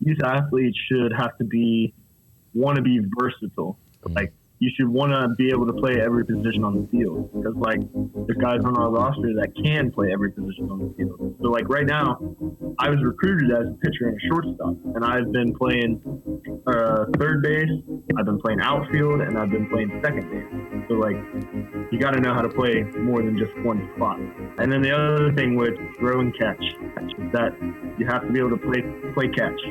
youth athletes should have to want to be versatile. Like, you should want to be able to play every position on the field, because like there's guys on our roster that can play every position on the field. So like right now, I was recruited as a pitcher and a shortstop, and I've been playing third base, I've been playing outfield, and I've been playing second base. So like you got to know how to play more than just one spot. And then the other thing with throw and catch is that you have to be able to play catch.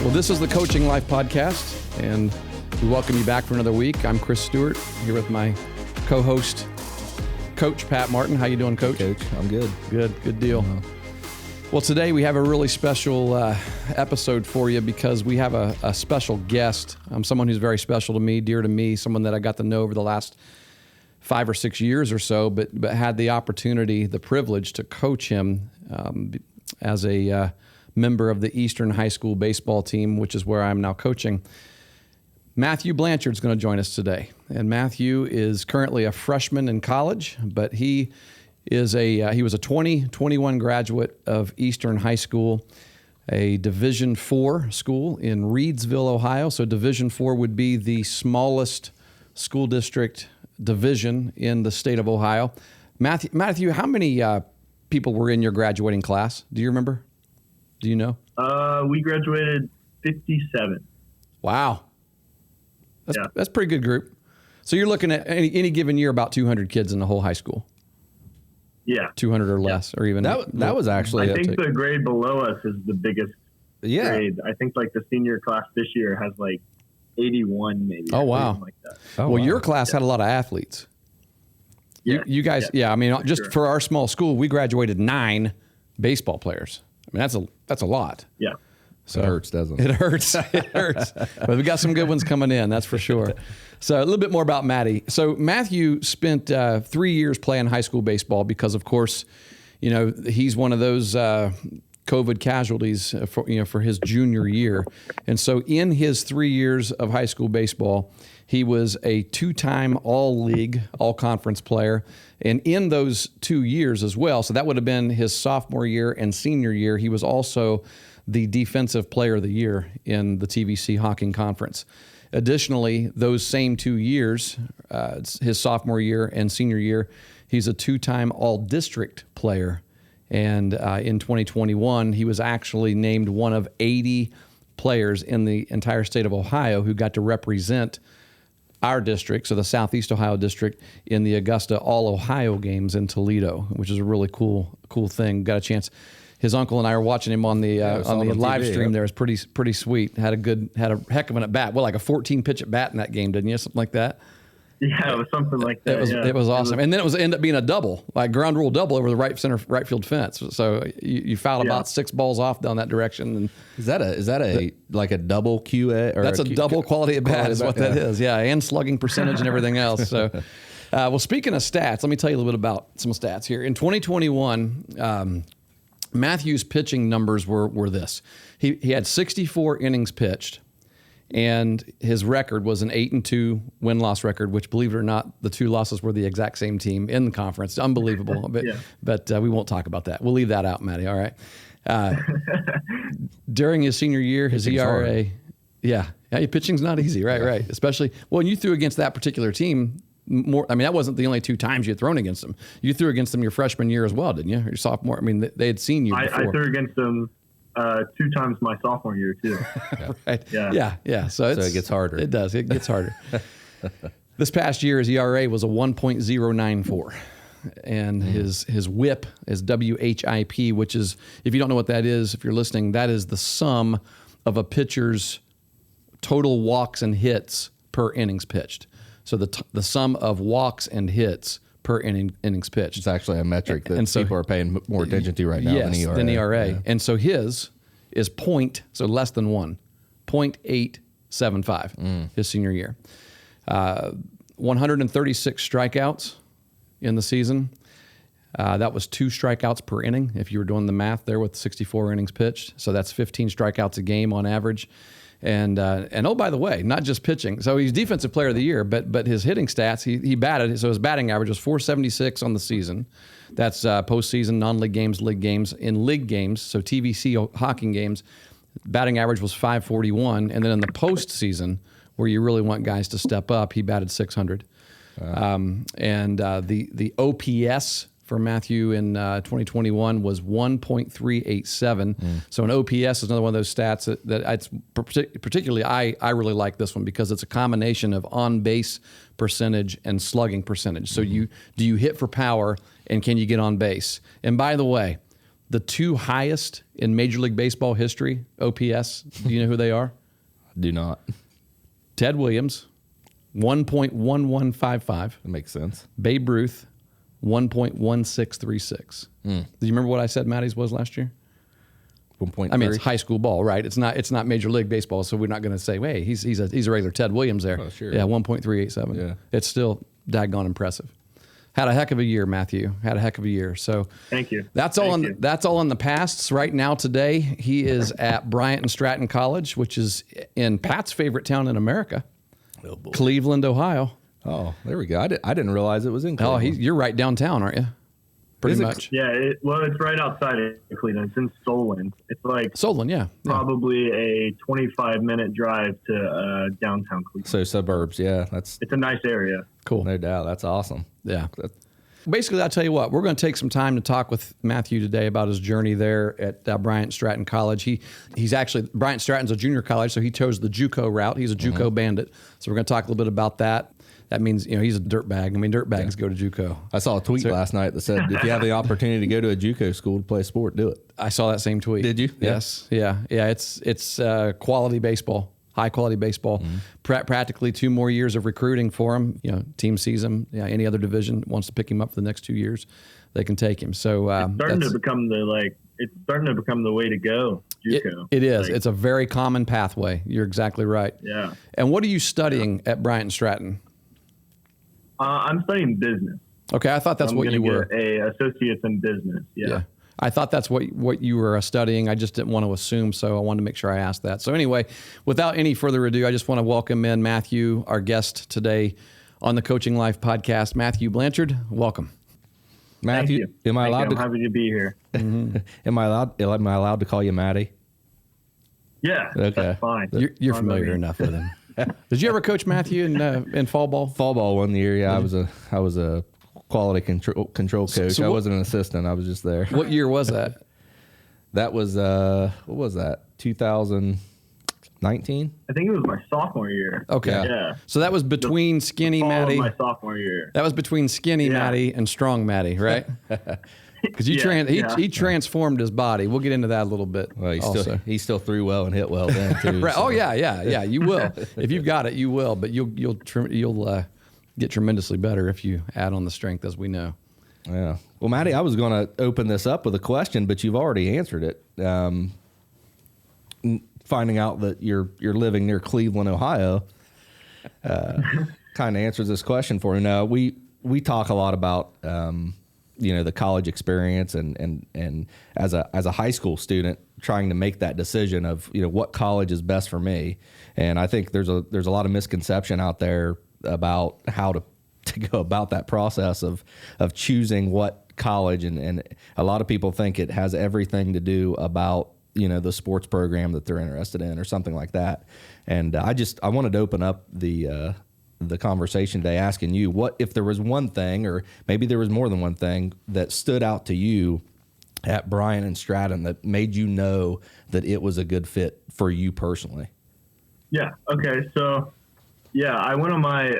Well, this is the Coaching Life Podcast, and we welcome you back for another week. I'm Chris Stewart, here with my co-host, Coach Pat Martin. How you doing, Coach? Coach, I'm good. Good deal. Well, today we have a really special episode for you because we have a special guest, someone who's very special to me, dear to me, someone that I got to know over the last 5 or 6 years or so, but had the opportunity, the privilege to coach him as a member of the Eastern High School baseball team, which is where I'm now coaching. Matthew Blanchard is going to join us today. And Matthew is currently a freshman in college, but he was a 2021 graduate of Eastern High School, a Division IV school in Reidsville, Ohio. So Division IV would be the smallest school district division in the state of Ohio. Matthew, how many people were in your graduating class? Do you remember? Do you know? We graduated 57. Wow. That's a pretty good group. So you're looking at any given year about 200 kids in the whole high school. Yeah. 200 or less, or even. That was actually. I think the grade below us is the biggest grade. I think like the senior class this year has like 81 maybe. Oh, wow. Like that. Well, your class had a lot of athletes. Yeah. You guys, I mean, just for our small school, we graduated 9 baseball players. I mean, that's a lot. Yeah. So it hurts, doesn't it? It hurts. It hurts. But we got some good ones coming in, that's for sure. So a little bit more about Matty. So Matthew spent 3 years playing high school baseball because, of course, he's one of those COVID casualties for his junior year. And so in his 3 years of high school baseball, he was a 2-time all-league, all-conference player. And in those 2 years as well, so that would have been his sophomore year and senior year, he was also the Defensive Player of the Year in the TVC Hawking Conference. Additionally, those same 2 years, his sophomore year and senior year, he's a 2-time all-district player. And in 2021, he was actually named one of 80 players in the entire state of Ohio who got to represent our district, so the Southeast Ohio district, in the Augusta All-Ohio games in Toledo, which is a really cool thing. Got a chance. His uncle and I were watching him on the live TV, stream. There, it was pretty sweet. Had a heck of an at bat. Well, like a 14 pitch at bat in that game, didn't you? Something like that. Yeah, it was something like that. It was awesome. And then it ended up being a double, like ground rule double over the right field fence. So you fouled about 6 balls off down that direction. And is that a like a double QA? Or that's a double quality at bat is what that is. Yeah, and slugging percentage and everything else. So, well, speaking of stats, let me tell you a little bit about some stats here. In 2021, Matthew's pitching numbers were this. He had 64 innings pitched. And his record was an 8-2 win-loss record, which, believe it or not, the 2 losses were the exact same team in the conference. Unbelievable. But we won't talk about that. We'll leave that out, Matty. All right. During his senior year, his ERA, pitching's not easy, right? Yeah. Right. Especially when you threw against that particular team. That wasn't the only 2 times you had thrown against them. You threw against them your freshman year as well, didn't you? Your sophomore. I mean, they had seen you before. I threw against them 2 times my sophomore year too. Right. Yeah. So it gets harder. It does. It gets harder. This past year, his ERA was a 1.094, and his WHIP is WHIP, which is, if you don't know what that is, if you're listening, that is the sum of a pitcher's total walks and hits per innings pitched. So the sum of walks and hits per innings pitched. It's actually a metric that people are paying more attention to right now than ERA. Yeah. And so his is less than 1, 0.875 his senior year. 136 strikeouts in the season. That was 2 strikeouts per inning if you were doing the math there with 64 innings pitched. So that's 15 strikeouts a game on average. And oh, by the way, not just pitching. So he's defensive player of the year, but his hitting stats, he batted. So his batting average was .476 on the season. That's postseason, non-league games, league games. In league games, so TVC hockey games, batting average was .541. And then in the postseason, where you really want guys to step up, he batted .600. The OPS for Matthew in 2021 was 1.387. So an OPS is another one of those stats that it's particularly I really like this one because it's a combination of on-base percentage and slugging percentage. So do you hit for power and can you get on base? And by the way, the two highest in Major League Baseball history, OPS, do you know who they are? Do not. Ted Williams, 1.1155. That makes sense. Babe Ruth, 1.1636. Do you remember what I said Matty's was last year? 1.3. I mean, it's high school ball, right? It's not Major League Baseball, so we're not going to say, hey, he's a regular Ted Williams there. Oh, sure. Yeah, 1.387. Yeah. It's still daggone impressive. Had a heck of a year, Matthew. Had a heck of a year. So thank you. That's all in the past. Right now, today, he is at Bryant and Stratton College, which is in Pat's favorite town in America, Cleveland, Ohio. Oh, there we go. I didn't realize it was in Cleveland. You're right downtown, aren't you? Pretty much. Yeah, it's right outside of Cleveland. It's in Solon. It's like Solon, yeah. Probably a 25-minute drive to downtown Cleveland. So suburbs, yeah. It's a nice area. Cool. No doubt. That's awesome. Yeah. Basically, I'll tell you what, we're going to take some time to talk with Matthew today about his journey there at Bryant and Stratton College. He's actually, Bryant Stratton's a junior college, so he chose the JUCO route. He's a JUCO bandit. So we're going to talk a little bit about that. That means, he's a dirtbag. I mean, dirtbags go to JUCO. I saw a tweet last night that said, if you have the opportunity to go to a JUCO school to play a sport, do it. I saw that same tweet. Did you? Yes. Yeah. It's quality baseball, high quality baseball. Practically 2 more years of recruiting for him. Team sees him. Yeah, any other division wants to pick him up for the next 2 years, they can take him. So it's starting to become the way to go. JUCO. It is. It's a very common pathway. You're exactly right. Yeah. And what are you studying at Bryant and Stratton? I'm studying business. Okay, I thought that's what you were. A associate's in business. Yeah. I thought that's what you were studying. I just didn't want to assume, so I wanted to make sure I asked that. So anyway, without any further ado, I just want to welcome in Matthew, our guest today on the Coaching Life podcast. Matthew Blanchard, welcome. Matthew, am I allowed to? I'm happy to be here. Am I allowed to call you Matty? Yeah. Okay. That's fine. You're familiar enough with him. Did you ever coach Matthew in fall ball? Fall ball one year, yeah. I was a quality control coach. So I wasn't an assistant. I was just there. What year was that? That was what was that? 2019. I think it was my sophomore year. Okay. Yeah. So that was between skinny Matty. My sophomore year. That was between skinny Matty and strong Matty, right? Because he transformed his body. We'll get into that a little bit. Well, he still threw well and hit well then too. Right. So. Oh yeah. You will if you've got it. You will, but you'll get tremendously better if you add on the strength, as we know. Yeah. Well, Matty, I was going to open this up with a question, but you've already answered it. Finding out that you're living near Cleveland, Ohio, kind of answers this question for you. Now we talk a lot about. The college experience and as a high school student trying to make that decision of what college is best for me, and I think there's a lot of misconception out there about how to go about that process of choosing what college, and a lot of people think it has everything to do about the sports program that they're interested in or something like that, and I wanted to open up the conversation today asking you what if there was one thing, or maybe there was more than one thing, that stood out to you at Bryant and Stratton that made you know that it was a good fit for you personally. Yeah. Okay. So I went on my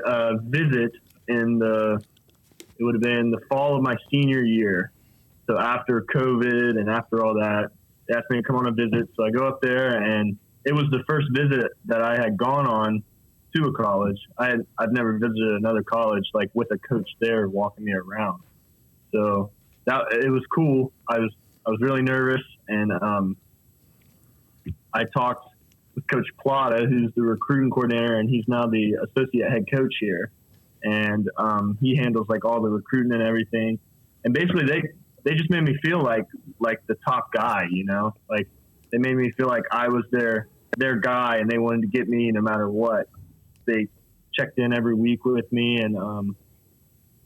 visit it would have been the fall of my senior year. So after COVID and after all that, they asked me to come on a visit. So I go up there, and it was the first visit that I had gone on to a college. I've never visited another college like with a coach there walking me around. So it was cool. I was really nervous, and I talked with Coach Plata, who's the recruiting coordinator, and he's now the associate head coach here. And he handles like all the recruiting and everything. And basically they just made me feel like the top guy, like they made me feel like I was their their guy, and they wanted to get me no matter what. They checked in every week with me, and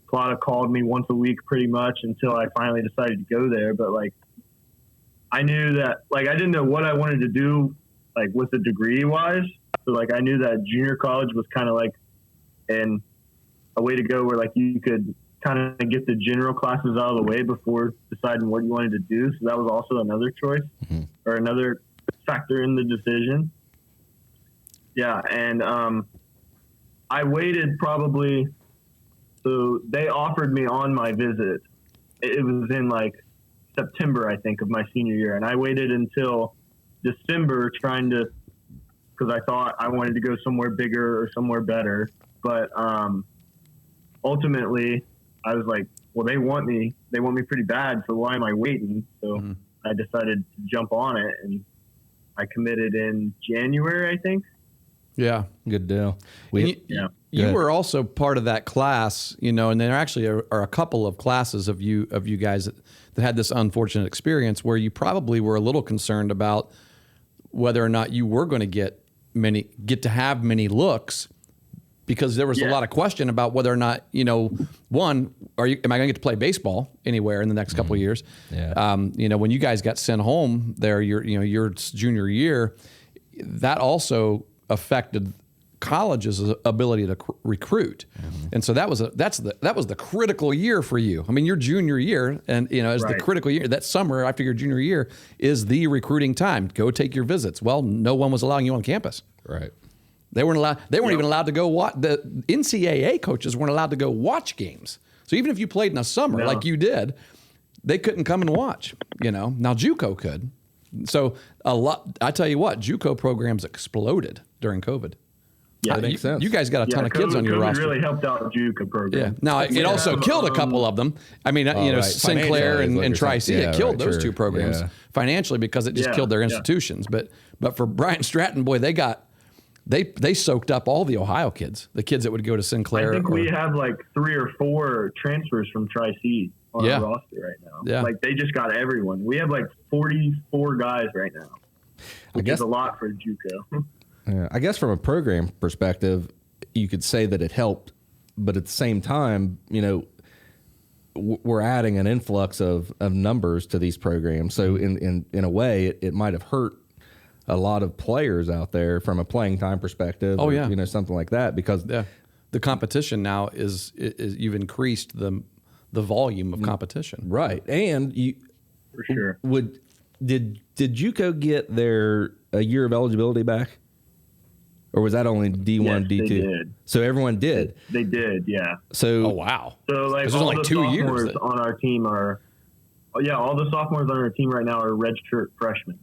Plata called me once a week pretty much until I finally decided to go there. But like, I knew that, like, I didn't know what I wanted to do, like with the degree wise. So like, I knew that junior college was kind of like a way to go where like you could kind of get the general classes out of the way before deciding what you wanted to do. So that was also another choice or another factor in the decision. Yeah. And I waited probably, so they offered me on my visit. It was in like September, I think, of my senior year. And I waited until December trying to, because I thought I wanted to go somewhere bigger or somewhere better. But ultimately, I was like, well, they want me pretty bad, so why am I waiting? So I decided to jump on it, and I committed in January, I think. Yeah. Good deal. You were also part of that class, you know, and there actually are a couple of classes of you guys that had this unfortunate experience where you probably were a little concerned about whether or not you were going to get to have many looks, because there was a lot of question about whether or not, you know, one, am I going to get to play baseball anywhere in the next couple of years? Yeah. You know, when you guys got sent home there, your junior year, that also affected college's ability to recruit. And so that was the critical year for you. I mean, your junior year, and you know, as the critical year, that summer after your junior year is the recruiting time. Go take your visits. Well, no one was allowing you on campus. Right. They weren't allowed. They weren't even allowed to go watch. The NCAA coaches weren't allowed to go watch games. So even if you played in the summer like you did, they couldn't come and watch. You know, now JUCO could. So I tell you what, JUCO programs exploded during COVID. Yeah, that makes sense. You guys got a ton of kids on your COVID roster. really helped out the JUCO program. Yeah. Now it also killed a couple of them. I mean, you know, Sinclair and Tri-C, it killed those two programs financially because it just killed their institutions. But for Bryant and Stratton, boy, they soaked up all the Ohio kids, the kids that would go to Sinclair. I think we have like 3 or 4 transfers from Tri-C on our roster right now. Yeah. Like they just got everyone. We have like 44 guys right now, which is a lot for JUCO. I guess from a program perspective, you could say that it helped, but at the same time, you know, we're adding an influx of numbers to these programs. So in a way, it might have hurt a lot of players out there from a playing time perspective. Oh, you know, something like that, because the competition now is you've increased the volume of competition. Right. And you For sure. Did JUCO get a year of eligibility back? Or was that only D1, yes, D2? They did. So everyone did. They did, yeah. So wow. So like there's all only the 2 years sophomores on our team are, all the sophomores on our team right now are redshirt freshmen.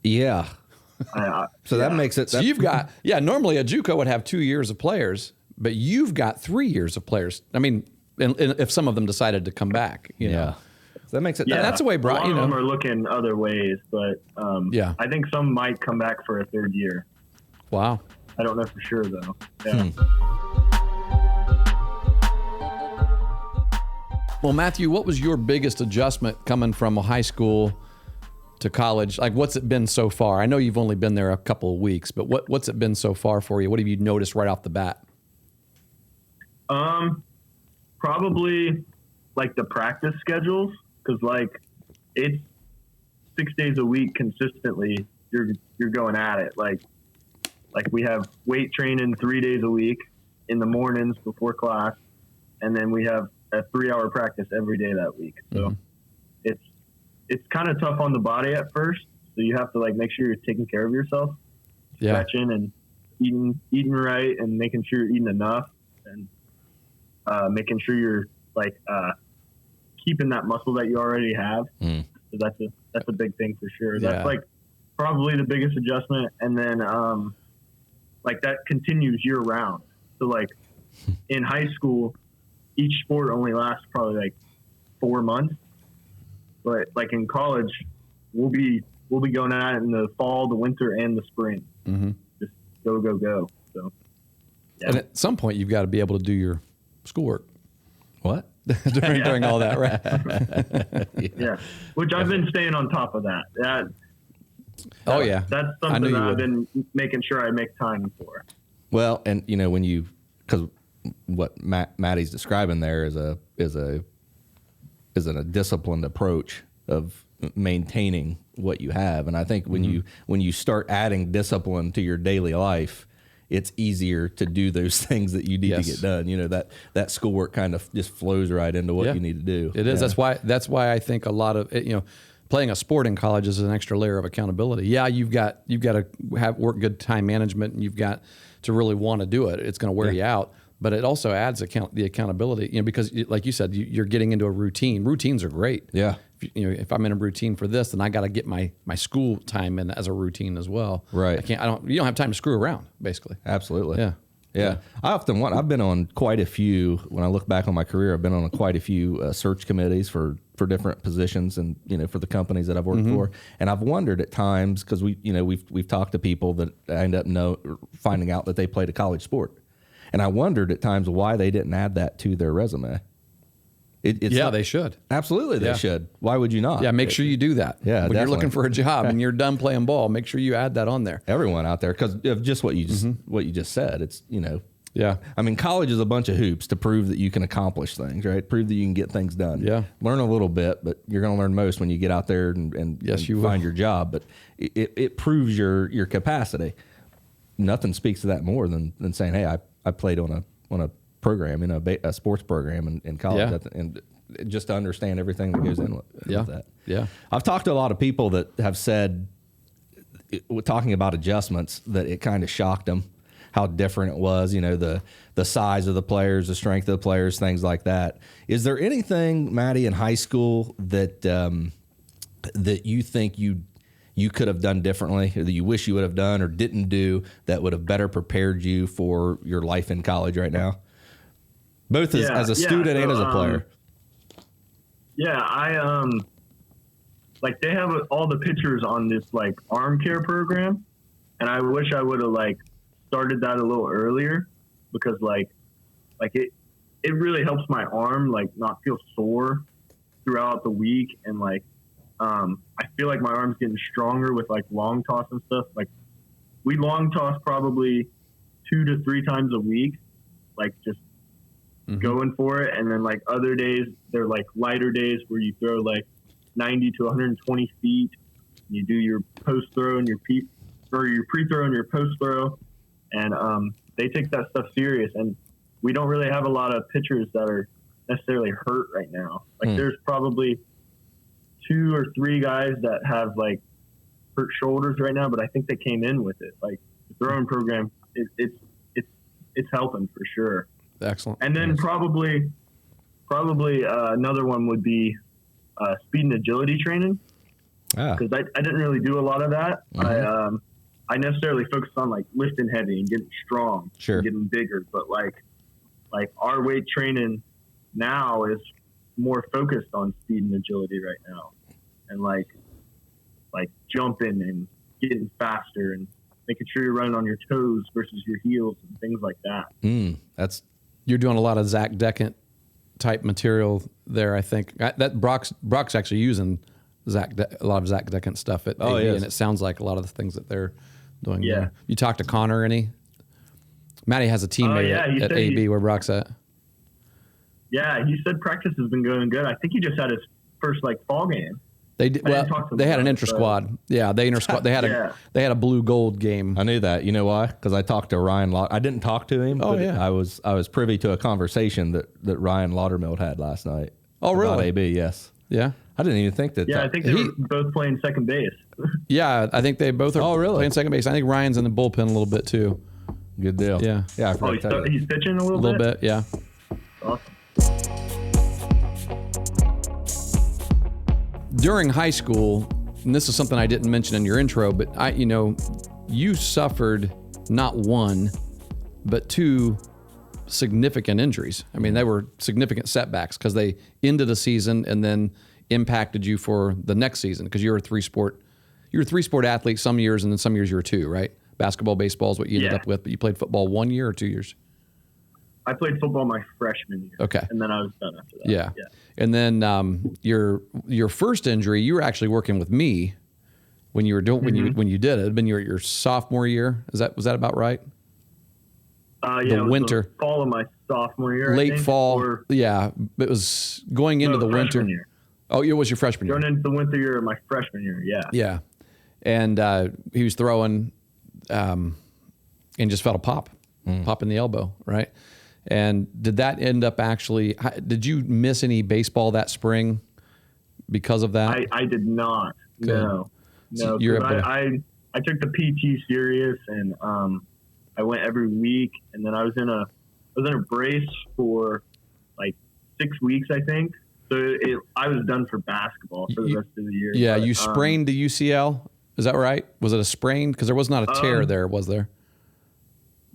Yeah. So that makes it. So you've got normally a JUCO would have 2 years of players, but you've got 3 years of players. I mean, and if some of them decided to come back, you know. So that makes it. Yeah, that's the way Bryant. A lot of them are looking other ways, but I think some might come back for a 3rd year. Wow. I don't know for sure though. Yeah. Well, Matthew, what was your biggest adjustment coming from a high school to college? Like, what's it been so far? I know you've only been there a couple of weeks, but what's it been so far for you? What have you noticed right off the bat? Probably like the practice schedules, because like it's 6 days a week consistently. You're going at it. Like we have weight training 3 days a week in the mornings before class, and then we have a 3-hour practice every day that week. So it's kind of tough on the body at first. So you have to like make sure you're taking care of yourself, stretching and eating right, and making sure you're eating enough, and making sure you're like keeping that muscle that you already have. So that's a big thing for sure. That's like probably the biggest adjustment. And then like that continues year round. So like in high school, each sport only lasts probably like 4 months, but like in college, we'll be going at it in the fall, the winter, and the spring. Just go. So and at some point, you've got to be able to do your schoolwork. What? during all that, right? Yeah, which I've been staying on top of that. Oh yeah, That's I knew something you that I've would. been making sure I make time for. Well, and because what Maddie's describing there is a disciplined approach of maintaining what you have. And I think when you start adding discipline to your daily life, it's easier to do those things that you need to get done. That schoolwork kind of just flows right into what you need to do. It is. That's why I think a lot of it, playing a sport in college is an extra layer of accountability. Yeah, you've got to work good time management, and you've got to really want to do it. It's going to wear you out, but it also adds the accountability. Because like you said, you're getting into a routine. Routines are great. Yeah. If I'm in a routine for this, then I got to get my school time in as a routine as well. Right. You don't have time to screw around, basically. Absolutely. Yeah. I've been on quite a few, when I look back on my career, I've been on quite a few search committees for different positions and, for the companies that I've worked for. And I've wondered at times, because we've talked to people that end up finding out that they played a college sport. And I wondered at times why they didn't add that to their resume. They should. Absolutely, they should. Why would you not? Yeah, make sure you do that. Yeah, when you're looking for a job and you're done playing ball, make sure you add that on there. Everyone out there, because of just what you just said, it's Yeah. I mean, college is a bunch of hoops to prove that you can accomplish things, right? Prove that you can get things done. Yeah. Learn a little bit, but you're going to learn most when you get out there and you find your job. But it proves your capacity. Nothing speaks to that more than saying, hey, I played on a program, a sports program in college, and just to understand everything that goes in with that. Yeah. I've talked to a lot of people that have said, talking about adjustments, that it kind of shocked them how different it was, the size of the players, the strength of the players, things like that. Is there anything, Maddie, in high school that that you think you could have done differently, or that you wish you would have done or didn't do, that would have better prepared you for your life in college right now? Both as a student and as a player. I they have all the pictures on this arm care program, and I wish I would have started that a little earlier, because it really helps my arm not feel sore throughout the week, and I feel like my arm's getting stronger with long toss and stuff. We long toss probably 2 to 3 times a week, just going for it. And then other days, they're lighter days where you throw 90 to 120 feet. You do your post throw and your pre-throw and your post throw. And they take that stuff serious. And we don't really have a lot of pitchers that are necessarily hurt right now. There's probably 2 or 3 guys that have hurt shoulders right now, but I think they came in with it. The throwing program, it's helping for sure. Excellent. And then probably another one would be speed and agility training, because I didn't really do a lot of that. I necessarily focused on lifting heavy and getting strong, and getting bigger. But our weight training now is more focused on speed and agility right now, and jumping and getting faster and making sure you're running on your toes versus your heels and things like that. You're doing a lot of Zach Deckant type material there, I think. That Brock's actually using a lot of Zach Deckant stuff at AB, and it sounds like a lot of the things that they're doing. Yeah. There. You talked to Connor any? Matty has a teammate at AB where Brock's at. Yeah, he said practice has been going good. I think he just had his first fall game. They did, they had an inter squad. Yeah, they inter squad. They had a blue gold game. I knew that. You know why? Because I talked to Ryan. I didn't talk to him. Oh, but yeah. I was privy to a conversation that Ryan Laudermill had last night. Oh, really? About AB, yes. Yeah. I didn't even think that. Yeah, I think they were both playing second base. Yeah, I think they both are playing second base. I think Ryan's in the bullpen a little bit too. Good deal. Yeah. Yeah. I forgot to tell you. He's pitching a little bit. A little bit, yeah. Awesome. During high school, and this is something I didn't mention in your intro, but you suffered not 1, but 2 significant injuries. I mean, they were significant setbacks because they ended a season and then impacted you for the next season, because you're a 3-sport athlete some years, and then some years you were 2, right? Basketball, baseball is what you ended up with, but you played football 1 year or 2 years? I played football my freshman year. Okay. And then I was done after that. Yeah. And then your first injury, you were actually working with me when you were doing when you did it. It'd been your sophomore year. Was that about right? Yeah, the it was winter, the fall of my sophomore year. Late I think, fall. Yeah, it was going into the winter. Year. Oh, it was your freshman year. Going into the winter year of my freshman year. Yeah. Yeah, and he was throwing, and just felt a pop in the elbow, right? And did that end up actually? Did you miss any baseball that spring because of that? I did not. Good. No. So I took the PT serious, and I went every week, and then I was in a brace for like 6 weeks, I think. So I was done for basketball for the rest of the year. Yeah, but, you sprained the UCL. Is that right? Was it a sprain? Because there was not a tear there, was there?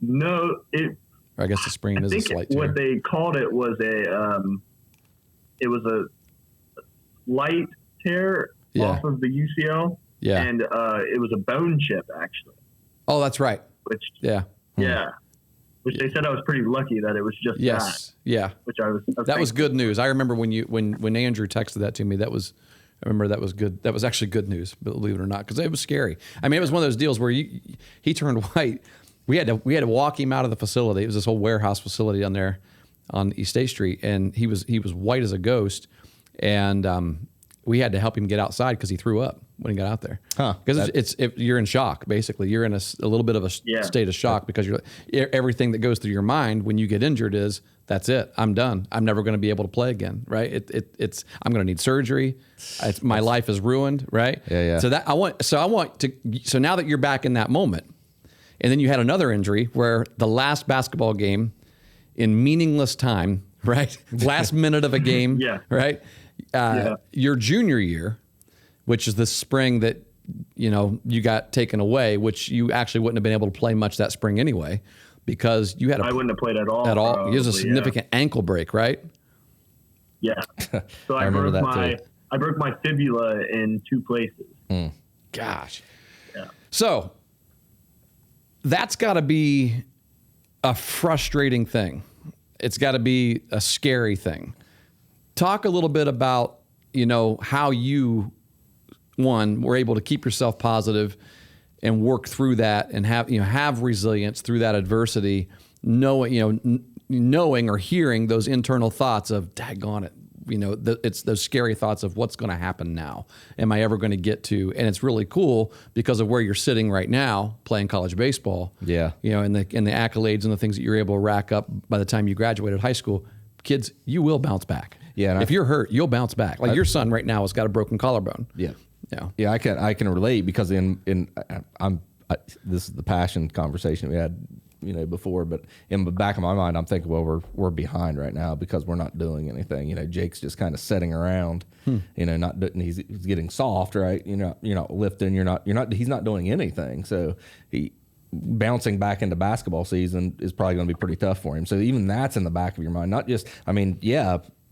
No, I guess the sprain is a slight tear. What they called it was it was a slight tear off of the UCL. Yeah. And it was a bone chip, actually. Oh, that's right. Which yeah. Which they said I was pretty lucky that it was just that. Yeah. Which I was that was good news. I remember when Andrew texted that to me. I remember that was good. That was actually good news, believe it or not, because it was scary. I mean, it was one of those deals where he turned white. We had to walk him out of the facility. It was this whole warehouse facility down there on East State Street, and he was white as a ghost, and we had to help him get outside because he threw up when he got out there. Because you're in shock, basically. You're in a little bit of a state of shock because everything that goes through your mind when you get injured is, that's it. I'm done. I'm never going to be able to play again, right? I'm going to need surgery. My life is ruined, right? Yeah. So now that you're back in that moment, and then you had another injury where the last basketball game in meaningless time, right? Last minute of a game, right? Your junior year, which is the spring that, you got taken away, which you actually wouldn't have been able to play much that spring anyway, because you had I wouldn't have played at all. It was a significant ankle break, right? Yeah. So I broke my fibula in 2 places. Gosh. Yeah. So that's got to be a frustrating thing. It's got to be a scary thing. Talk a little bit about, how you, were able to keep yourself positive and work through that and have resilience through that adversity, knowing or hearing those internal thoughts of, daggone it, it's those scary thoughts of what's going to happen now. Am I ever going to get to? And it's really cool because of where you're sitting right now, playing college baseball. Yeah. And the accolades and the things that you're able to rack up by the time you graduated high school. Kids, you will bounce back. Yeah. If you're hurt, you'll bounce back. Like your son right now has got a broken collarbone. Yeah. Yeah. Yeah. I can relate because this is the passion conversation we had, before, but in the back of my mind, I'm thinking, well, we're behind right now because we're not doing anything. Jake's just kind of sitting around, he's getting soft, right? You're not lifting, he's not doing anything. So bouncing back into basketball season is probably going to be pretty tough for him. So even that's in the back of your mind, not just,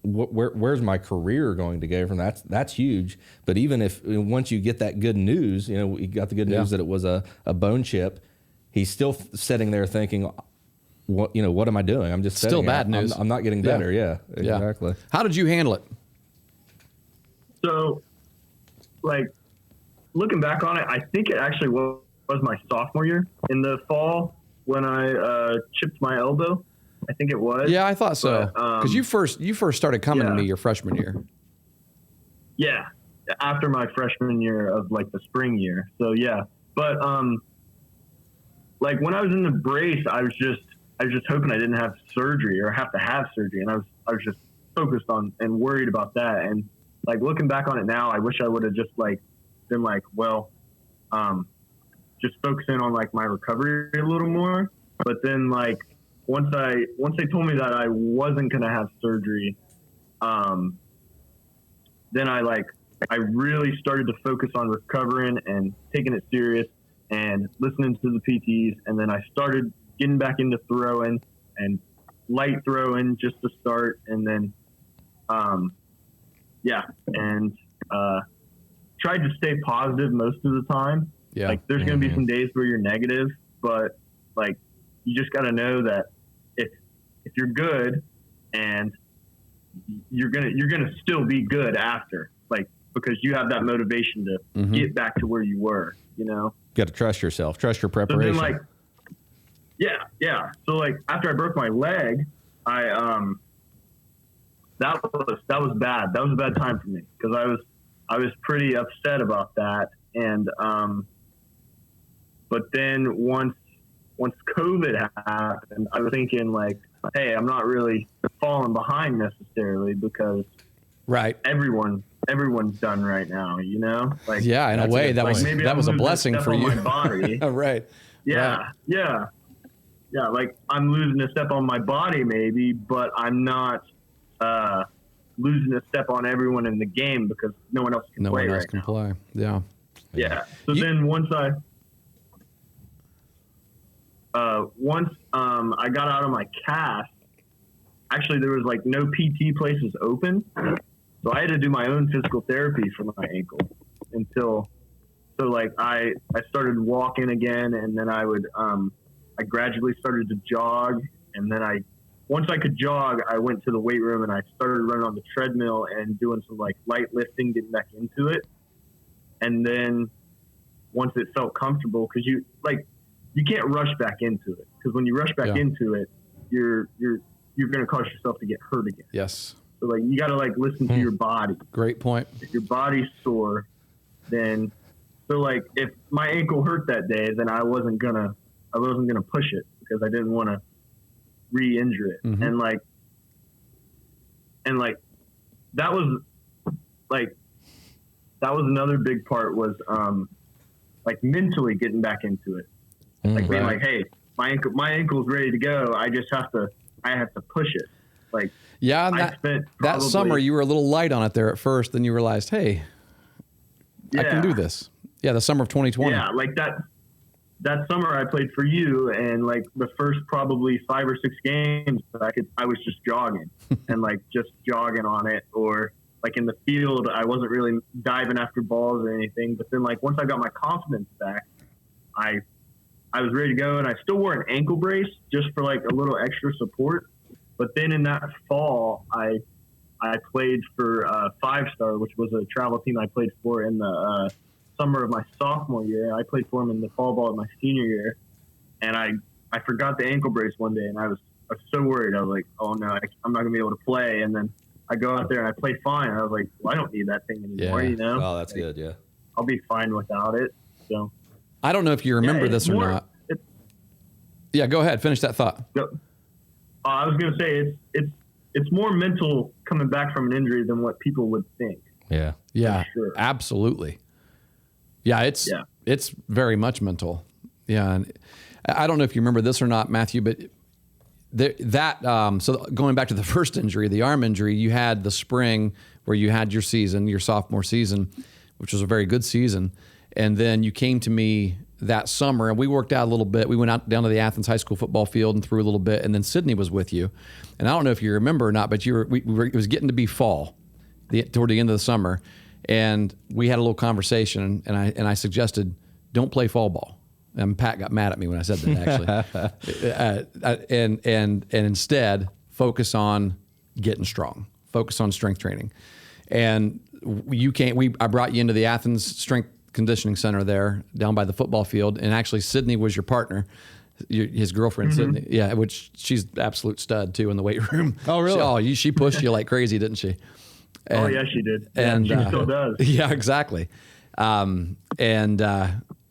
where's my career going to go from that? That's huge. But even if once you get that good news, we got the good news that it was a bone chip. He's still sitting there thinking, what am I doing? I'm just still bad news. I'm not getting better. Yeah, exactly. How did you handle it? So, looking back on it, I think it actually was my sophomore year in the fall when I chipped my elbow. I think it was. Yeah, I thought so. Because you first started coming to me your freshman year. Yeah, after my freshman year of the spring year. So yeah, but when I was in the brace, I was just hoping I didn't have surgery or have to have surgery, and I was just focused on and worried about that. And looking back on it now, I wish I would have just been just focusing on my recovery a little more. But then once they told me that I wasn't gonna have surgery, then I really started to focus on recovering and taking it serious and listening to the PTs, and then I started getting back into throwing and light throwing just to start, and then tried to stay positive most of the time. Yeah. There's gonna be some days where you're negative, but you just got to know that if you're good and you're gonna still be good after. because you have that motivation to get back to where you were, you know? Got to trust yourself, trust your So preparation. then, like, yeah. So like after I broke my leg, that was bad. That was a bad time for me because I was pretty upset about that. And but then once COVID happened, I was thinking like, hey, I'm not really falling behind necessarily because everyone's done right now, you know? Like, yeah, in a way that was a blessing for you. My body. Right. Yeah. Right. Yeah. Yeah. Like I'm losing a step on my body maybe, but I'm not losing a step on everyone in the game because no one else can play right now. No one else can play. Yeah. Yeah. So then once I got out of my cast, actually there was like no PT places open. So I had to do my own physical therapy for my ankle so like I started walking again, and then I gradually started to jog, and then once I could jog, I went to the weight room and I started running on the treadmill and doing some like light lifting, getting back into it. And then once it felt comfortable, because you can't rush back into it, because when you rush back into it, you're going to cause yourself to get hurt again. Yes. So like you got to like listen to your body. Great point. If your body's sore, then so like if my ankle hurt that day, then I wasn't gonna push it because I didn't want to re-injure it. Mm-hmm. And that was another big part was like mentally getting back into it. Like being like, hey, my ankle's ready to go. I have to push it. Like, yeah, and that summer you were a little light on it there at first, then you realized, hey, I can do this. Yeah, the summer of 2020. Yeah, like that summer I played for you, and like the first probably 5 or 6 games I was just jogging and like just jogging on it, or like in the field I wasn't really diving after balls or anything. But then like once I got my confidence back, I was ready to go, and I still wore an ankle brace just for like a little extra support. But then in that fall, I played for 5-Star, which was a travel team I played for in the summer of my sophomore year. I played for them in the fall ball of my senior year, and I forgot the ankle brace one day, and I was so worried. I was like, oh no, I'm not gonna be able to play. And then I go out there and I play fine. I was like, well, I don't need that thing anymore, you know? Oh, that's good. Yeah, I'll be fine without it. So I don't know if you remember this or not. Yeah, go ahead. Finish that thought. I was gonna say it's more mental coming back from an injury than what people would think. Yeah. Yeah. Sure. Absolutely. Yeah, it's very much mental. Yeah, and I don't know if you remember this or not, Matthew, but so going back to the first injury, the arm injury, you had the spring where you had your sophomore season, which was a very good season, and then you came to me that summer and we worked out a little bit. We went out down to the Athens High School football field and threw a little bit, and then Sydney was with you, and I don't know if you remember or not, but it was getting to be fall, toward the end of the summer. And we had a little conversation, and I suggested, don't play fall ball. And Pat got mad at me when I said that, actually. And instead, focus on getting strong. Focus on strength training. And I brought you into the Athens Strength Conditioning Center there, down by the football field. And actually, Sydney was your partner, his girlfriend, Sydney. Yeah, which she's absolute stud, too, in the weight room. Oh, really? She pushed you like crazy, didn't she? And, yeah, she did. And she still does. Yeah, exactly. And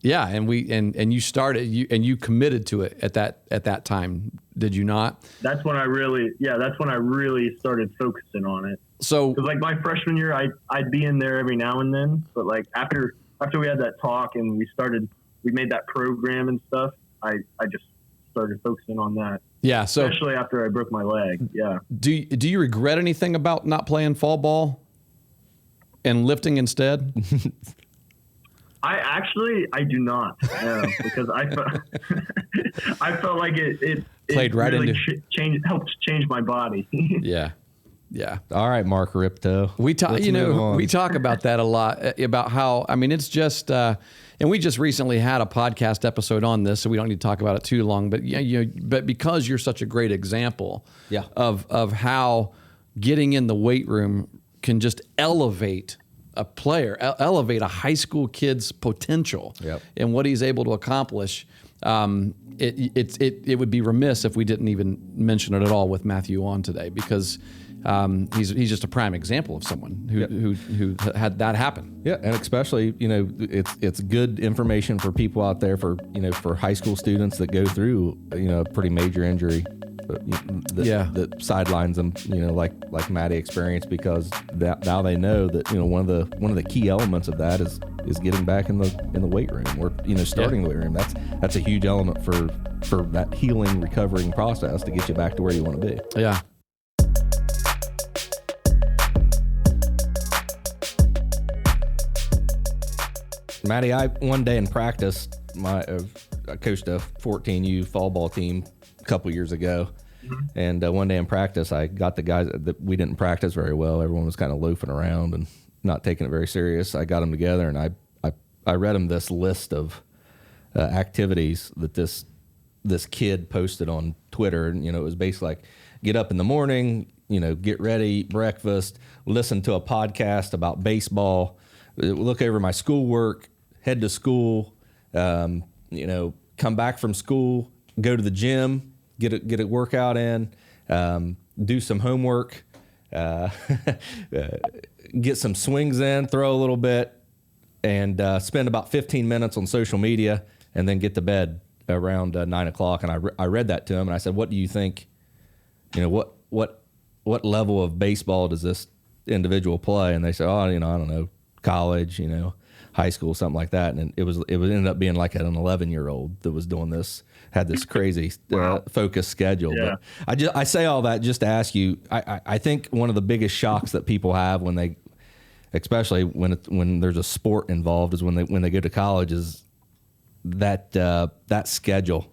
you started, you committed to it at that time, did you not? That's when I really started focusing on it. So, because like my freshman year, I'd be in there every now and then, but like after we had that talk and we made that program and stuff, I just started focusing on that. Yeah. So especially after I broke my leg. Yeah. Do you regret anything about not playing fall ball and lifting instead? I do not, because I felt like it played right really into helped change my body. Yeah. Yeah. All right, Mark Ripto. We talk about that a lot, about how, I mean, it's just, and we just recently had a podcast episode on this, so we don't need to talk about it too long, but but because you're such a great example of how getting in the weight room can just elevate a player, elevate a high school kid's potential and what he's able to accomplish. It would be remiss if we didn't even mention it at all with Matthew on today, because he's just a prime example of someone who had that happen. Yeah, and especially, it's good information for people out there, for high school students that go through a pretty major injury that sidelines them, like Matty experienced, because now they know that one of the key elements of that is getting back in the weight room, or starting the weight room. That's a huge element for that healing, recovering process to get you back to where you want to be. Yeah. Matty, one day in practice, I coached a 14U fall ball team a couple years ago, and one day in practice, I got the guys that we didn't practice very well. Everyone was kind of loafing around and not taking it very serious. I got them together, and I read them this list of activities that this kid posted on Twitter, and it was basically like, get up in the morning, get ready, eat breakfast, listen to a podcast about baseball, look over my schoolwork, head to school, come back from school, go to the gym, get a workout in, do some homework, get some swings in, throw a little bit, and spend about 15 minutes on social media, and then get to bed around 9 o'clock. And I read that to him, and I said, "What do you think? What level of baseball does this individual play?" And they said, "Oh, I don't know, college, high school, something like that." And it ended up being like an 11-year-old that was doing this, had this crazy focused schedule. Yeah. But I say all that just to ask you, I think one of the biggest shocks that people have when they, especially when there's a sport involved, is when they go to college, is that schedule,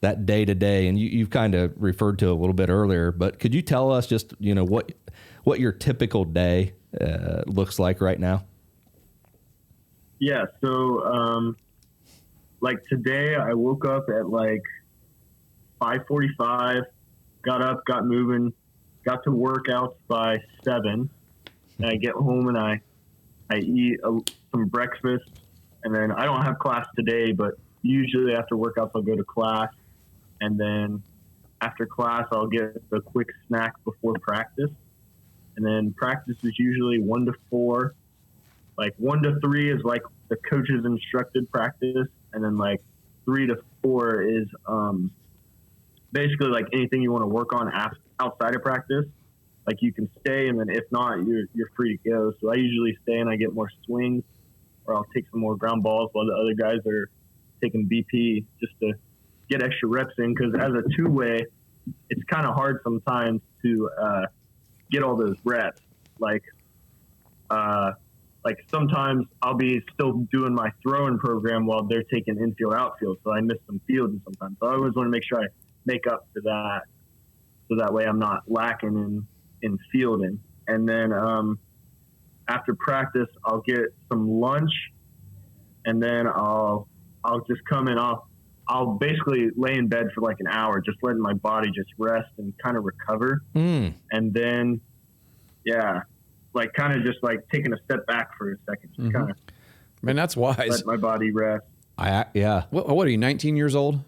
that day to day. And you've kind of referred to it a little bit earlier, but could you tell us just what your typical day looks like right now? Yeah, so like today I woke up at like 5:45, got up, got moving, got to workouts by 7, and I get home and I eat some breakfast, and then I don't have class today, but usually after workouts I'll go to class, and then after class I'll get a quick snack before practice, and then practice is usually 1 to 4. Like 1 to 3 is like the coach's instructed practice, and then like 3 to 4 is basically like anything you want to work on outside of practice. Like you can stay, and then if not, you're free to go. So I usually stay and I get more swings, or I'll take some more ground balls while the other guys are taking BP, just to get extra reps in. Because as a two-way, it's kind of hard sometimes to get all those reps. Like sometimes I'll be still doing my throwing program while they're taking infield, outfield. So I miss some fielding sometimes. So I always want to make sure I make up for that, so that way I'm not lacking in fielding. And then after practice, I'll get some lunch, and then I'll just come in. I'll basically lay in bed for like an hour, just letting my body just rest and kind of recover. And then, like kind of just like taking a step back for a second, just kind of. Man, that's wise. Let my body rest. What are you, 19 years old?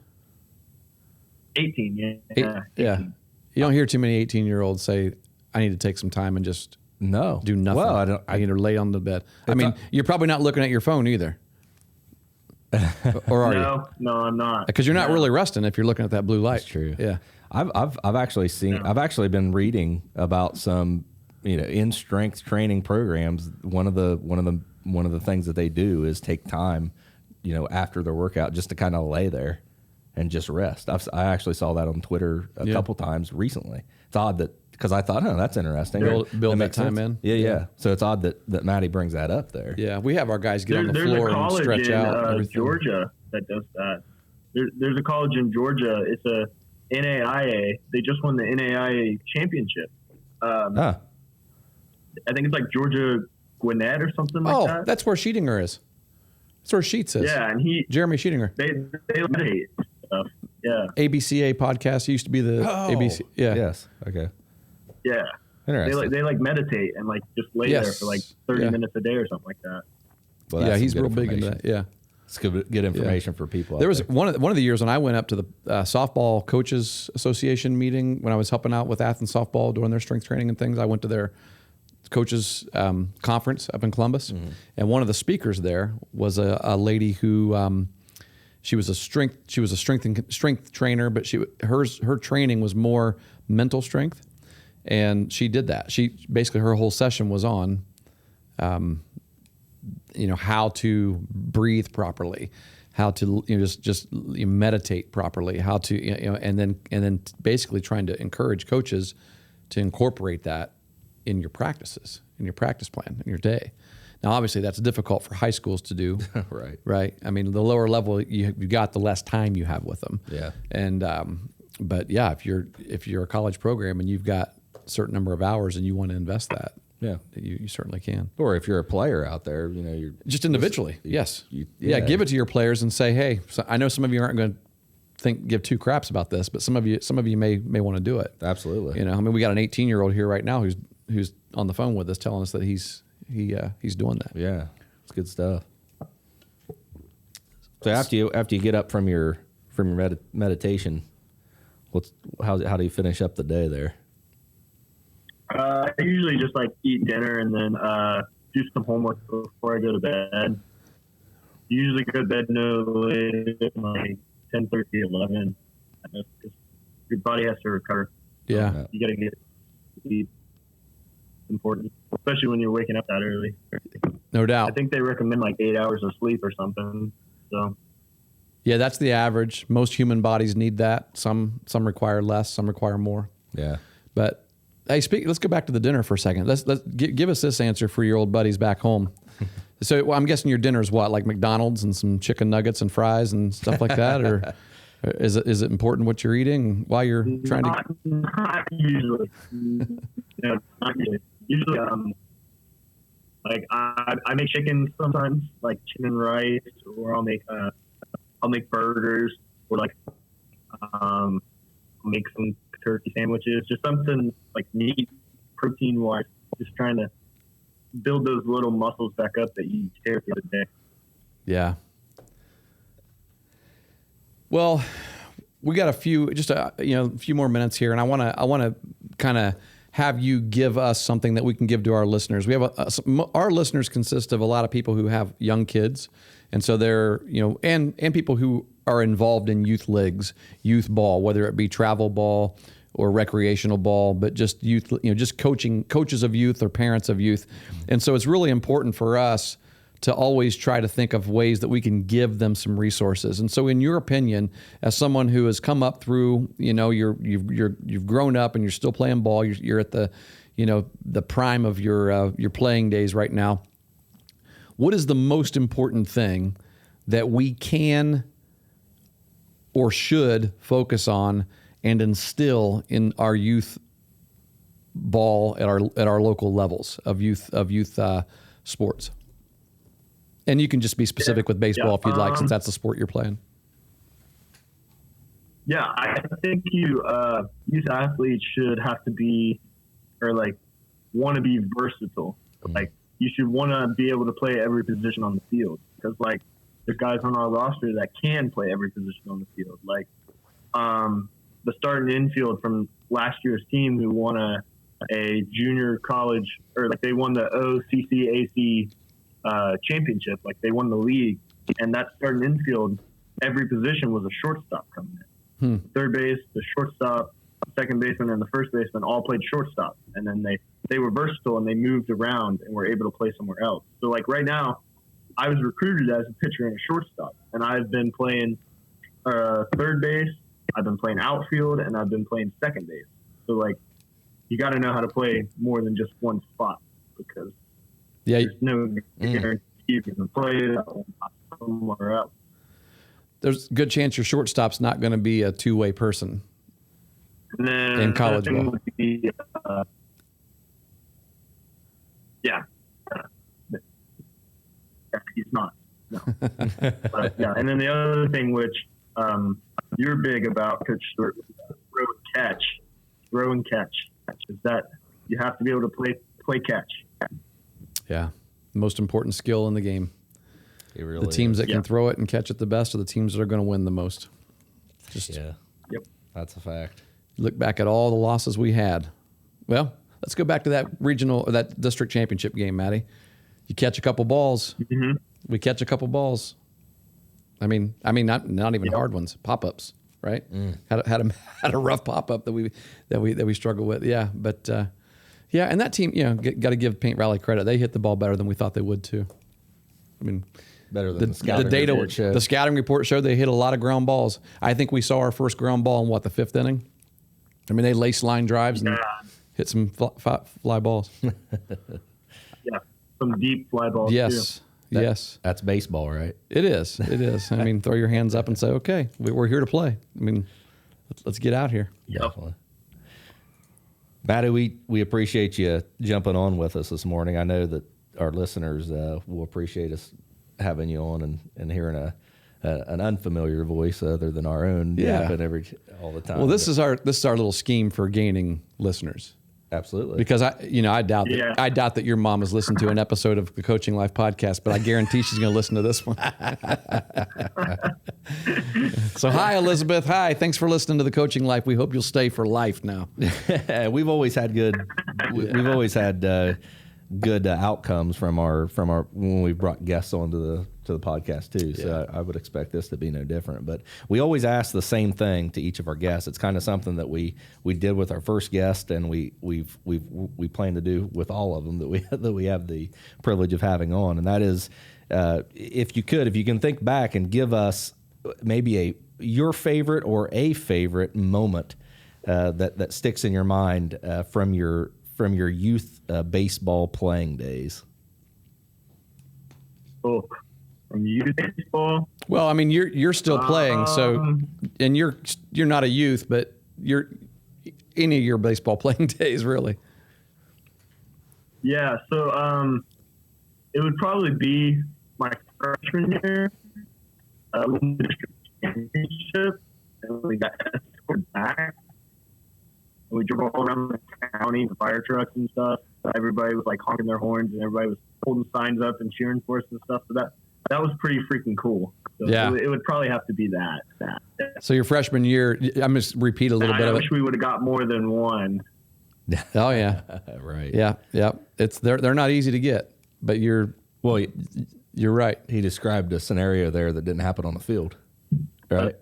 18, yeah. 18. You don't hear too many 18-year-olds say, "I need to take some time and just do nothing." Well, I need to lay on the bed. I mean, you're probably not looking at your phone either. Or are you? No, I'm not. Because you're not really resting if you're looking at that blue light. That's true. Yeah. I've actually seen. I've actually been reading about some in strength training programs. One of the things that they do is take time, after their workout, just to kind of lay there and just rest. I actually saw that on Twitter a couple times recently. It's odd that, because I thought, that's interesting. Build that time in. Yeah. So it's odd that Matty brings that up there. Yeah, we have our guys get on the floor and stretch out. There's a college in Georgia that does that. There's a college in Georgia. It's a NAIA. They just won the NAIA championship. I think it's like Georgia Gwinnett or something like that. Oh, that's where Sheetinger is. That's where Sheets is. Yeah, and Jeremy Sheetinger. They meditate stuff. Yeah. ABCA podcast. He used to be the ABC. Yeah. Yes. Okay. Yeah. Interesting. They meditate and like just lay there for like 30 minutes a day or something like that. Well, yeah, he's real big into that. Yeah. It's good information for people. There was one of the years when I went up to the softball coaches association meeting when I was helping out with Athens softball doing their strength training and things. I went to their coaches conference up in Columbus, and one of the speakers there was a lady who she was a strength trainer, but her training was more mental strength, and she did that. She basically her whole session was on how to breathe properly, how to just meditate properly, how to and then basically trying to encourage coaches to incorporate that in your practices, in your practice plan, in your day. Now, obviously, that's difficult for high schools to do. Right. Right. I mean, the lower level you got, the less time you have with them. Yeah. And but yeah, if you're a college program and you've got a certain number of hours and you want to invest that. Yeah, you certainly can. Or if you're a player out there, you're just individually. Yes. Give it to your players and say, hey, so I know some of you aren't going to give two craps about this, but some of you may want to do it. Absolutely. I mean, we got an 18-year-old here right now who's on the phone with us telling us that he's doing that. Yeah, it's good stuff. So after you get up from your meditation, how do you finish up the day there? I usually just like eat dinner and then do some homework before I go to bed. Usually go to bed no later than like 10:30, 11. Your body has to recover. Yeah. So you got to get sleep. Important, especially when you're waking up that early. No doubt. I think they recommend like 8 hours of sleep or something. So. Yeah, that's the average. Most human bodies need that. Some require less. Some require more. Yeah. But hey, let's go back to the dinner for a second. Let's give us this answer for your old buddies back home. So I'm guessing your dinner is what, like McDonald's and some chicken nuggets and fries and stuff like that, or is it important what you're eating while you're trying to? Not usually. Not usually. Usually, like I make chicken sometimes, like chicken and rice, or I'll make burgers, or like I'll make some turkey sandwiches, just something like meat, protein wise, just trying to build those little muscles back up that you tear the other day. Yeah. Well, we got a few more minutes here, and I want to kind of have you give us something that we can give to our listeners. We have our listeners consist of a lot of people who have young kids, and so they're and people who are involved in youth leagues, youth ball, whether it be travel ball or recreational ball, but just youth, just coaches of youth or parents of youth. And so it's really important for us to always try to think of ways that we can give them some resources. And so in your opinion, as someone who has come up through, you've grown up and you're still playing ball, you're at the, the prime of your playing days right now. What is the most important thing that we can or should focus on and instill in our youth ball at our local levels of youth sports? And you can just be specific with baseball if you'd like, since that's the sport you're playing. Yeah, I think youth athletes should have to be, or like, want to be versatile. Like, you should want to be able to play every position on the field, because like there's guys on our roster that can play every position on the field. Like the starting infield from last year's team who won a junior college, or like they won the OCCAC championship, like they won the league, and that starting infield, every position was a shortstop coming in. Third base, the shortstop, second baseman, and the first baseman all played shortstop, and then they were versatile and they moved around and were able to play somewhere else. So like right now, I was recruited as a pitcher and a shortstop, and I've been playing third base, I've been playing outfield, and I've been playing second base. So like, you got to know how to play more than just one spot, because there's no guarantee you can play somewhere else. There's a good chance your shortstop's not going to be a two-way person in college ball. He's not. No. But, yeah. And then the other thing, which you're big about, Coach Stewart, throw and catch. Is that You have to be able to play catch. Yeah, most important skill in the game. It really the teams is. that can throw it and catch it the best are the teams that are going to win the most. Yep, that's a fact. Look back at all the losses we had. Well, let's go back to that regional or that district championship game, Matty. You catch a couple balls. Mm-hmm. We catch a couple balls. I mean, not even hard ones, pop-ups, right? Had a rough pop-up that we struggle with. Yeah, but yeah, and that team, got to give Paint Rally credit. They hit the ball better than we thought they would too. I mean, better than the scouting report showed. The scouting report showed they hit a lot of ground balls. I think we saw our first ground ball in the fifth inning. I mean, they lace line drives and hit some fly balls. Yeah, some deep fly balls yes. too. Yes. That's baseball, right? It is. It is. I mean, throw your hands up and say, okay, we're here to play. I mean, let's get out here. Definitely. Matty, we appreciate you jumping on with us this morning. I know that our listeners will appreciate us having you on and hearing an unfamiliar voice other than our own yapping all the time. Well, this is our little scheme for gaining listeners. Absolutely. Because I doubt that your mom has listened to an episode of the Coaching Life podcast, but I guarantee she's going to listen to this one. So hi, Elizabeth. Hi. Thanks for listening to the Coaching Life. We hope you'll stay for life now. We've always had good outcomes from our when we brought guests onto the podcast too. So I would expect this to be no different. But we always ask the same thing to each of our guests. It's kind of something that we did with our first guest, and we plan to do with all of them that we have the privilege of having on. And that is, if you can think back and give us maybe your favorite or a favorite moment that sticks in your mind from your youth baseball playing days. Oh, from youth baseball? Well, I mean, you're still playing, so and you're not a youth, but you're any of your baseball playing days, really. Yeah, so it would probably be my freshman year. We won the district championship, and we got escorted back. We drove all around the county, the fire trucks and stuff. Everybody was like honking their horns, and everybody was holding signs up and cheering for us and stuff. So that was pretty freaking cool. So it would probably have to be that. So your freshman year, I'm just repeat a little bit of it. I wish we would have got more than one. Oh yeah, right. Yeah. It's they're not easy to get, but you're right. He described a scenario there that didn't happen on the field. Right.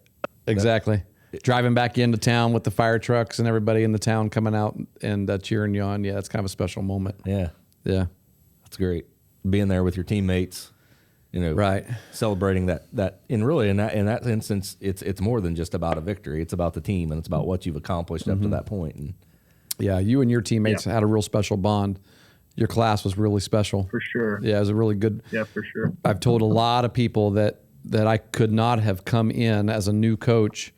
Exactly. Driving back into town with the fire trucks and everybody in the town coming out and cheering you on. Yeah, that's kind of a special moment. Yeah. That's great. Being there with your teammates, right. Celebrating that and really in that instance, it's more than just about a victory. It's about the team, and it's about what you've accomplished up to that point. And yeah, you and your teammates had a real special bond. Your class was really special. For sure. Yeah, it was a really good. Yeah, for sure. I've told a lot of people that I could not have come in as a new coach.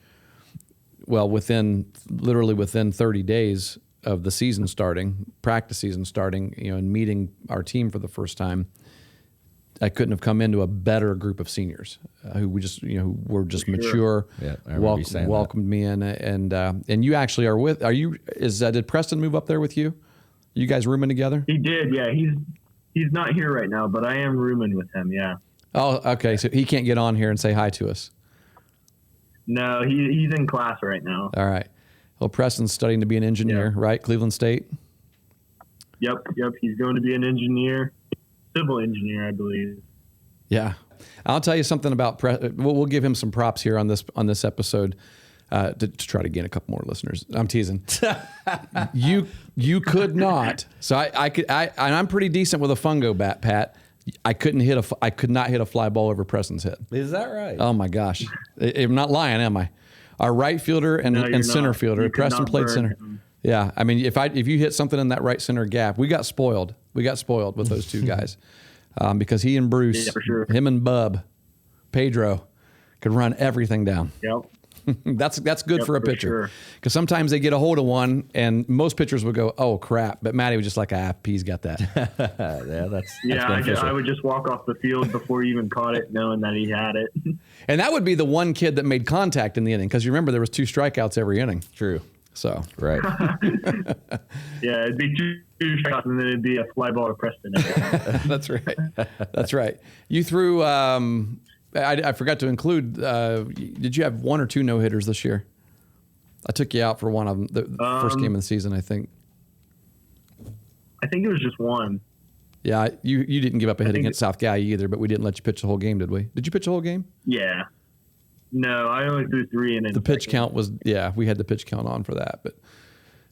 Well, within 30 days of the season starting, practice season starting, and meeting our team for the first time, I couldn't have come into a better group of seniors who were just mature. Yeah, welcomed me in, and you actually are with. Did Preston move up there with you? You guys rooming together? He did. Yeah, he's not here right now, but I am rooming with him. Yeah. Oh, okay. So he can't get on here and say hi to us. No, he's in class right now. All right. Well, Preston's studying to be an engineer, right? Cleveland State? Yep. He's going to be an engineer, civil engineer, I believe. Yeah. I'll tell you something about we'll give him some props here on this episode to try to gain a couple more listeners. I'm teasing. You could not. So I could, and I'm pretty decent with a fungo bat, Pat. I could not hit a fly ball over Preston's head. Is that right? Oh my gosh. I'm not lying, am I? Our right fielder and center fielder, Preston played center. Yeah. I mean, if you hit something in that right center gap, we got spoiled. With those two guys. Because he and Bruce, him and Bub, Pedro, could run everything down. Yep. That's good for a pitcher. Sure. Because sometimes they get a hold of one, and most pitchers would go, "Oh crap!" But Matty was just like, P's got that." I would just walk off the field before he even caught it, knowing that he had it. And that would be the one kid that made contact in the inning, because you remember there was 2 strikeouts every inning. True. So Right. Yeah, it'd be two strikeouts, and then it'd be a fly ball to Preston. That's right. That's right. You threw. I forgot to include. Did you have one or two no hitters this year? I took you out for one of them. The first game of the season, I think. I think it was just one. Yeah, you didn't give up a hit against South Guy either, but we didn't let you pitch the whole game, did we? Did you pitch the whole game? Yeah. No, I only threw 3 in. The pitch count was, we had the pitch count on for that, but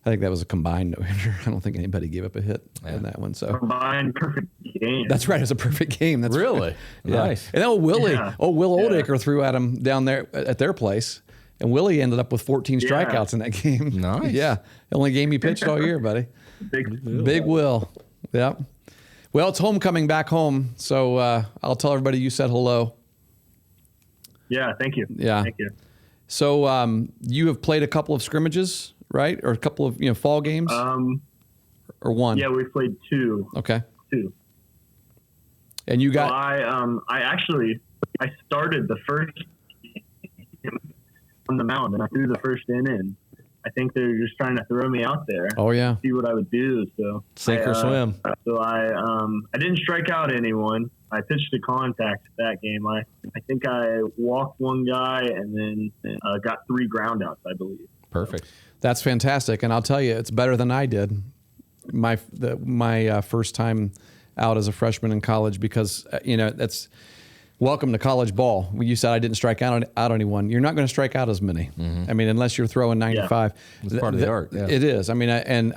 I think that was a combined no-hitter. I don't think anybody gave up a hit in that one. So combined perfect game. That's right. It was a perfect game. That's Really? Right. Yeah. Nice. And then Will Oldacre threw at him down there at their place, and Willie ended up with 14 strikeouts in that game. Nice. Yeah. The only game he pitched all year, buddy. Big Will. Yep. Well, it's homecoming back home, so I'll tell everybody you said hello. Yeah, thank you. Yeah. Thank you. So you have played a couple of scrimmages, right? Or a couple of fall games? Or one? Yeah, we played 2. Okay. 2. And you got... So I started the first game on the mound, and I threw the first inning. I think they were just trying to throw me out there. Oh, yeah. See what I would do. So Sink or swim. So I didn't strike out anyone. I pitched to contact that game. I think I walked one guy and then got 3 groundouts, I believe. Perfect. That's fantastic. And I'll tell you, it's better than I did my first time out as a freshman in college, because, that's welcome to college ball. You said I didn't strike out anyone. You're not going to strike out as many. Mm-hmm. I mean, unless you're throwing 95. Yeah. It's part of the art. Yeah. It is. I mean, in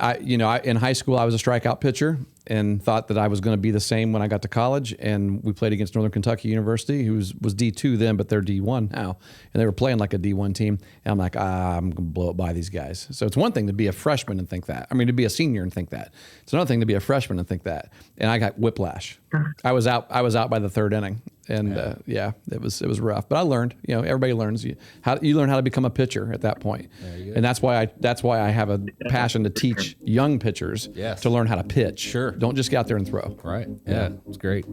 high school, I was a strikeout pitcher and thought that I was going to be the same when I got to college. And we played against Northern Kentucky University, who was D2 then, but they're D1 now. And they were playing like a D1 team. And I'm like, I'm going to blow it by these guys. So it's one thing to be a freshman and think that. I mean, to be a senior and think that. It's another thing to be a freshman and think that. And I got whiplash. I was out by the 3rd inning. And it was rough, but I learned. Everybody learns. You learn how to become a pitcher at that point, and that's why I have a passion to teach young pitchers to learn how to pitch. Sure, don't just get out there and throw. Right. Yeah, it's great.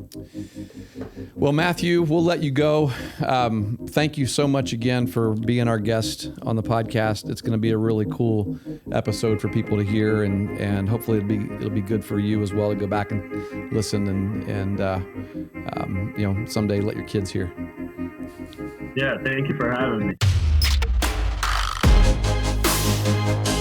Well, Matthew, we'll let you go. Thank you so much again for being our guest on the podcast. It's going to be a really cool episode for people to hear, and hopefully it'll be good for you as well to go back and listen and someday let your kids hear. Yeah, thank you for having me.